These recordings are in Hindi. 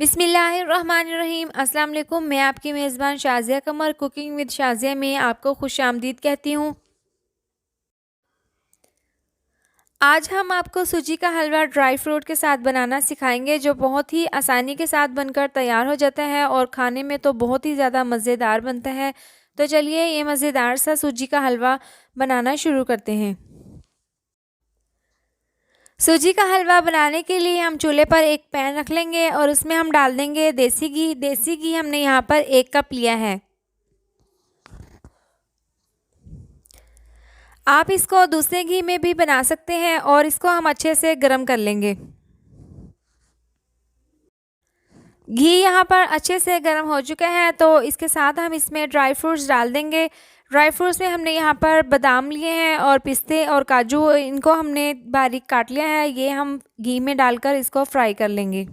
बिस्मिल्लाहिर्रहमानिर्रहीम। अस्सलाम वालेकुम। मैं आपकी मेज़बान शाज़िया कमर कुकिंग विद शाज़िया में आपको खुशामदीद कहती हूँ। आज हम आपको सूजी का हलवा ड्राई फ्रूट के साथ बनाना सिखाएंगे, जो बहुत ही आसानी के साथ बनकर तैयार हो जाता है और खाने में तो बहुत ही ज़्यादा मज़ेदार बनता है। तो चलिए ये मज़ेदार सा सूजी का हलवा बनाना शुरू करते हैं। सूजी का हलवा बनाने के लिए हम चूल्हे पर एक पैन रख लेंगे और उसमें हम डाल देंगे देसी घी। देसी घी हमने यहाँ पर 1 कप लिया है। आप इसको दूसरे घी में भी बना सकते हैं और इसको हम अच्छे से गर्म कर लेंगे। घी यहाँ पर अच्छे से गर्म हो चुका है, तो इसके साथ हम इसमें ड्राई फ्रूट्स डाल देंगे। ड्राई फ्रूट्स में हमने यहाँ पर बादाम लिए हैं और पिस्ते और काजू, इनको हमने बारीक काट लिया है। ये हम घी में डालकर इसको फ्राई कर लेंगे।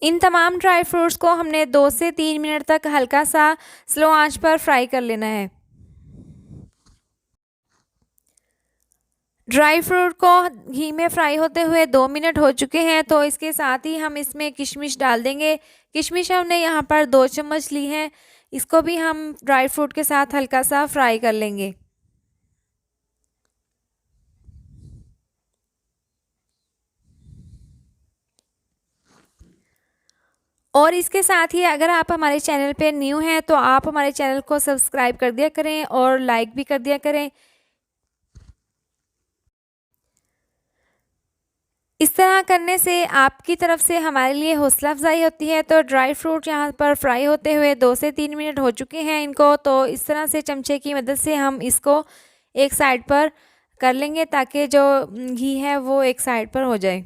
इन तमाम ड्राई फ्रूट्स को हमने 2 से 3 मिनट तक हल्का सा स्लो आंच पर फ्राई कर लेना है। ड्राई फ्रूट को घी में फ्राई होते हुए 2 मिनट हो चुके हैं, तो इसके साथ ही हम इसमें किशमिश डाल देंगे। किशमिश हमने यहाँ पर 2 चम्मच ली हैं। इसको भी हम ड्राई फ्रूट के साथ हल्का सा फ्राई कर लेंगे। और इसके साथ ही अगर आप हमारे चैनल पे न्यू हैं तो आप हमारे चैनल को सब्सक्राइब कर दिया करें और लाइक भी कर दिया करें। इस तरह करने से आपकी तरफ से हमारे लिए हौसला अफजाई होती है। तो ड्राई फ्रूट यहाँ पर फ्राई होते हुए 2 से 3 मिनट हो चुके हैं इनको, तो इस तरह से चमचे की मदद से हम इसको एक साइड पर कर लेंगे ताकि जो घी है वो एक साइड पर हो जाए।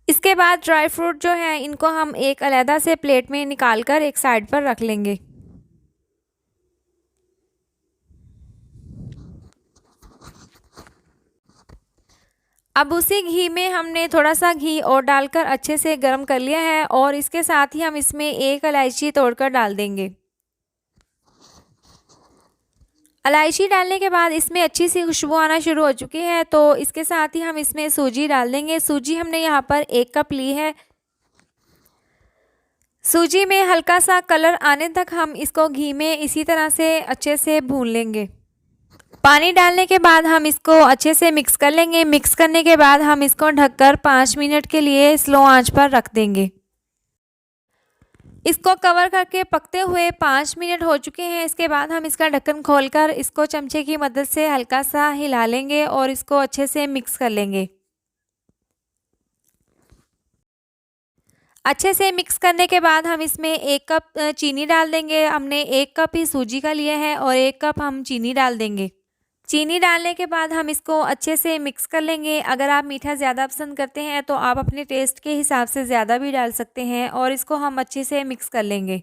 इसके बाद ड्राई फ्रूट जो है इनको हम एक अलग से प्लेट में निकाल कर एक साइड पर रख लेंगे। अब उसी घी में हमने थोड़ा सा घी और डालकर अच्छे से गर्म कर लिया है और इसके साथ ही हम इसमें 1 इलायची तोड़कर डाल देंगे। इलायची डालने के बाद इसमें अच्छी सी खुशबू आना शुरू हो चुकी है, तो इसके साथ ही हम इसमें सूजी डाल देंगे। सूजी हमने यहाँ पर 1 कप ली है। सूजी में हल्का सा कलर आने तक हम इसको घी में इसी तरह से अच्छे से भून लेंगे। पानी डालने के बाद हम इसको अच्छे से मिक्स कर लेंगे। मिक्स करने के बाद हम इसको ढककर 5 मिनट के लिए स्लो आंच पर रख देंगे। इसको कवर करके पकते हुए 5 मिनट हो चुके हैं। इसके बाद हम इसका ढक्कन खोलकर इसको चमचे की मदद से हल्का सा हिला लेंगे और इसको अच्छे से मिक्स कर लेंगे। अच्छे से मिक्स करने के बाद हम इसमें 1 कप चीनी डाल देंगे। हमने 1 कप ही सूजी का लिया है और 1 कप हम चीनी डाल देंगे। चीनी डालने के बाद हम इसको अच्छे से मिक्स कर लेंगे। अगर आप मीठा ज़्यादा पसंद करते हैं तो आप अपने टेस्ट के हिसाब से ज़्यादा भी डाल सकते हैं और इसको हम अच्छे से मिक्स कर लेंगे।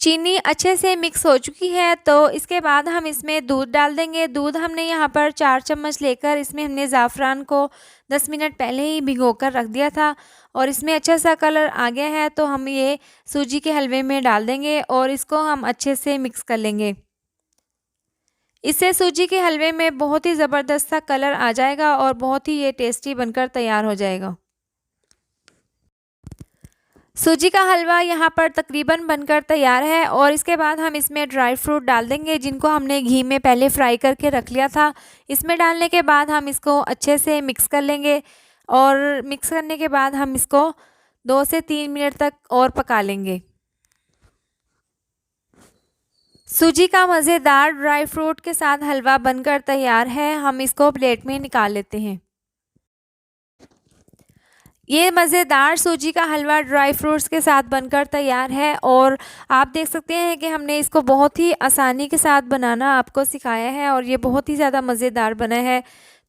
चीनी अच्छे से मिक्स हो चुकी है, तो इसके बाद हम इसमें दूध डाल देंगे। दूध हमने यहाँ पर 4 चम्मच लेकर इसमें हमने ज़ाफ़रान को 10 मिनट पहले ही भिगोकर रख दिया था और इसमें अच्छा सा कलर आ गया है, तो हम ये सूजी के हलवे में डाल देंगे और इसको हम अच्छे से मिक्स कर लेंगे। इससे सूजी के हलवे में बहुत ही ज़बरदस्त सा कलर आ जाएगा और बहुत ही ये टेस्टी बनकर तैयार हो जाएगा। सूजी का हलवा यहाँ पर तकरीबन बनकर तैयार है और इसके बाद हम इसमें ड्राई फ्रूट डाल देंगे, जिनको हमने घी में पहले फ्राई करके रख लिया था। इसमें डालने के बाद हम इसको अच्छे से मिक्स कर लेंगे और मिक्स करने के बाद हम इसको 2 से 3 मिनट तक और पका लेंगे। सूजी का मज़ेदार ड्राई फ्रूट के साथ हलवा बनकर तैयार है। हम इसको प्लेट में निकाल लेते हैं। ये मज़ेदार सूजी का हलवा ड्राई फ्रूट्स के साथ बनकर तैयार है और आप देख सकते हैं कि हमने इसको बहुत ही आसानी के साथ बनाना आपको सिखाया है और ये बहुत ही ज़्यादा मज़ेदार बना है।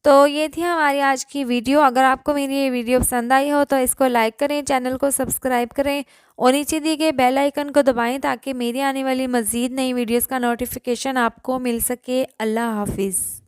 तो ये थी हमारी आज की वीडियो। अगर आपको मेरी ये वीडियो पसंद आई हो तो इसको लाइक करें, चैनल को सब्सक्राइब करें और नीचे दिए गए बेल आइकन को दबाएं ताकि मेरी आने वाली मज़ीद नई वीडियोज़ का नोटिफिकेशन आपको मिल सके। अल्लाह हाफिज़।